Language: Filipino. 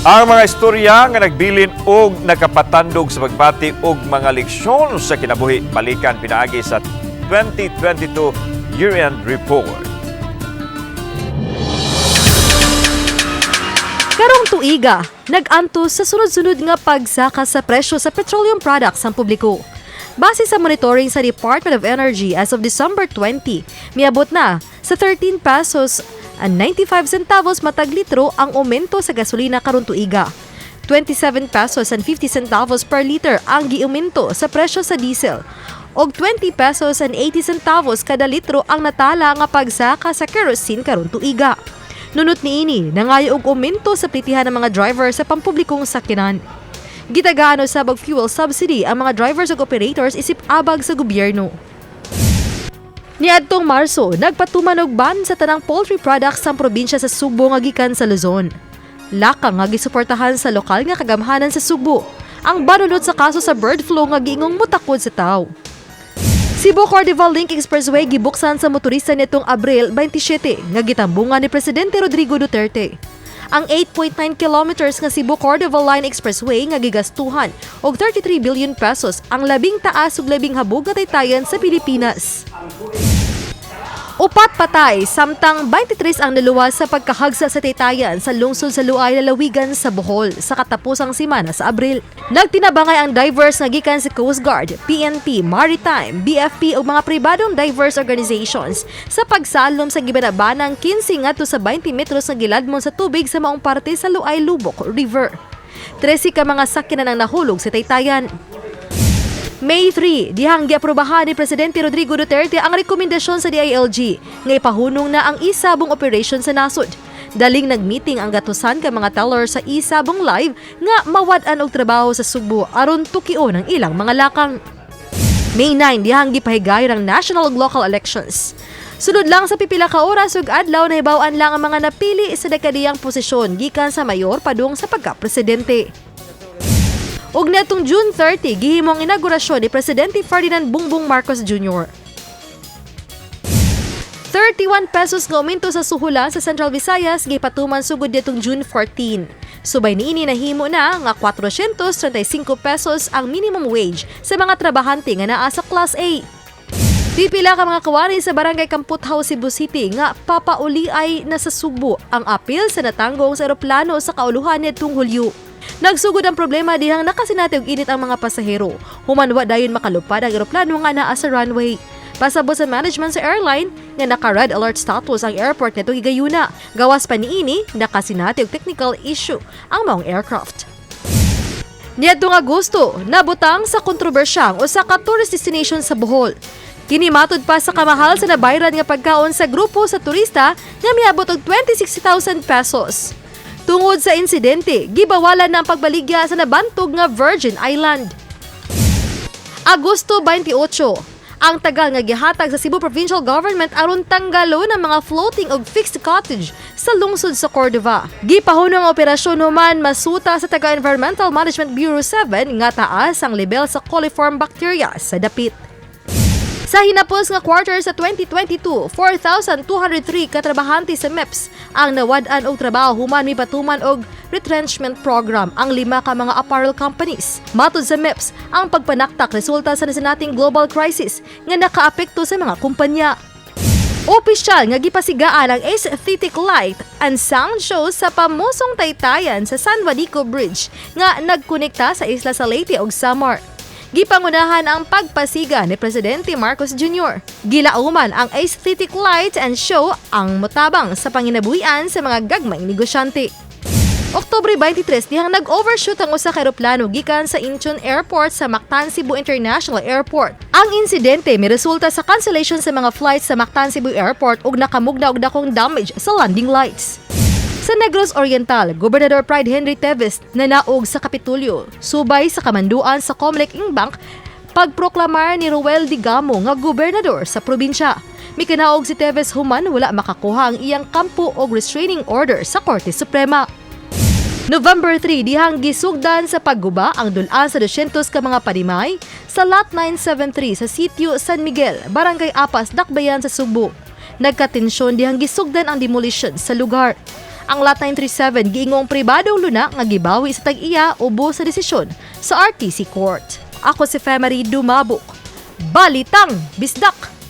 Ang mga istorya nga nagbilin og nakapatandog sa pagbati og mga leksyon sa kinabuhi balikan pinaagi sa 2022 Year-End Report. Karong tuiga, nag-antos sa sunod-sunod nga pagsaka sa presyo sa petroleum products ang publiko. Base sa monitoring sa Department of Energy as of December 20, miabot na sa 13 pesos and 95 centavos matag litro ang aumento sa gasolina karong tuiga. 27 pesos and 50 centavos per liter ang giaumento sa presyo sa diesel. Og 20 pesos and 80 centavos kada litro ang natala nga pagsaka sa kerosene karong tuiga. Nunot niini, nangayo og aumento sa plitihan ng mga driver sa pampublikong sakyanan. Gitagaano sa fuel subsidy ang mga drivers ug operators isip abag sa gobyerno. Niadtong Marso, nagpatuman og ban sa tanang poultry products sa probinsya sa Subo nga gikan sa Luzon. Lakang nga gisuportahan sa lokal nga kagamhanan sa Subo. Ang banunod sa kaso sa bird flu nga giingong mutakod sa tao. Cebu-Cordoval Link Expressway gibuksan sa motorista nitong Abril 27 nga gitambungan ni Presidente Rodrigo Duterte. Ang 8.9 kilometers nga Cebu-Cordoval Line Expressway nga gigastuhan og 33 billion pesos ang labing taas ug labing habog nga taytayan sa Pilipinas. Upat patay, samtang 23 ang naluwas sa pagkahagsa sa taytayan sa lungsod sa Luay, Lalawigan sa Bohol sa katapusang semana sa Abril. Nagtinabangay ang divers nga gikan sa Coast Guard, PNP, Maritime, BFP ug mga pribadong diverse organizations sa pagsalom sa gibanabanang 15 ngadto sa 20 metros nga giladmon sa tubig sa maong parte sa Luay Lubok River. 13 ka mga sakyanan ang nahulog sa taytayan. May 3, dihang giaprobahan ni Presidente Rodrigo Duterte ang rekomendasyon sa DILG nga ipahunong na ang isabong operation sa nasod. Daling nagmeeting ang gatusan ka mga teller sa isabong live nga mawad-an og trabaho sa Subo aron tukion ang ilang mga lakang. May 9, dihang gipahigay ang national ug local elections. Sunod lang sa pipila ka oras ug adlaw na hibaw-an lang ang mga napili sa dekadiyang posisyon gikan sa mayor padung sa pagka-presidente. Ug netong June 30, gihimo ang inaugurasyon ni Presidente Ferdinand Bongbong Marcos Jr. 31 pesos nga aumento sa suhulan sa Central Visayas gipatuman sugod netong June 14. Subay niini nahimo na nga 435 pesos ang minimum wage sa mga trabahante nga naa sa Class A. Pipila ka mga kawani sa Barangay Kamputhaw, Cebu City nga papauliay na sa Subo ang apil sa natanggong sa eroplano sa kauluhan nitong Hulyo. Nagsugod ang problema dihang nakasinati og init ang mga pasahero. Humanwa dayon makalupad ang eroplano nga naa sa runway. Pasabot sa management sa airline nga naka-red alert status ang airport nitong higayuna. Gawas pa niini, nakasinati og technical issue ang maong aircraft. Niadtong Agosto, nabutang sa kontrobersyang usa ka tourist destination sa Bohol. Kini matud pa sa kamahal sa nabayran nga pagkaon sa grupo sa turista nga miabot og 26,000 pesos. Tungod sa insidente, gibawalan na ang pagbaligya sa nabantog nga Virgin Island. Agosto 28, ang tagal nga gihatag sa Cebu Provincial Government aron tanggalon ang mga floating og fixed cottage sa lungsod sa Cordova. Gipahunong ang operasyon human masuta sa Taga-Environmental Management Bureau 7 nga taas ang level sa coliform bacteria sa dapit. Sa hinapos nga quarter sa 2022, 4,203 katrabahante sa MEPS ang nawad-an og trabaho human mipatuman og retrenchment program ang 5 ka mga apparel companies. Matud sa MEPS, ang pagpanaktak resulta sa nasinating global crisis nga nakaapekto sa mga kumpanya. Opisyal nga gipasigaan ang aesthetic light and sound show sa pamusong taytayan sa San Juanico Bridge nga nagkonekta sa isla sa Leyte ug Samar. Gipangunahan ang pagpasiga ni Presidente Marcos Jr. Gilauman ang aesthetic light and show ang motabang sa panginabuhian sa mga gagmayng negosyante. Oktubre 23, dihang nag-overshoot ang usa ka eroplano gikan sa Incheon Airport sa Mactan Cebu International Airport. Ang insidente may resulta sa cancellation sa mga flights sa Mactan Cebu Airport ug nakamugna og dakong damage sa landing lights. Sa Negros Oriental, Gobernador Pride Henry Teves nanaog sa Kapitulyo, subay sa kamanduan sa Comelec Inbank, pagproklamar ni Roel Digamo nga gobernador sa probinsya. Mikanaog si Teves human wala makakuha ang iyang kampo og restraining order sa Korte Suprema. November 3, dihang gisugdan sa pagguba ang dulaan sa 200 ka mga panimay sa Lot 973 sa Sitio San Miguel, Barangay Apas, Dakbayan sa Subo. Nagkatensyon dihang gisugdan ang demolition sa lugar. Ang Lot 937 giingong pribadong luna nga gibawi sa tag-iya ubo sa desisyon sa RTC Court. Ako si Femari Dumabok. Balitang Bisdak!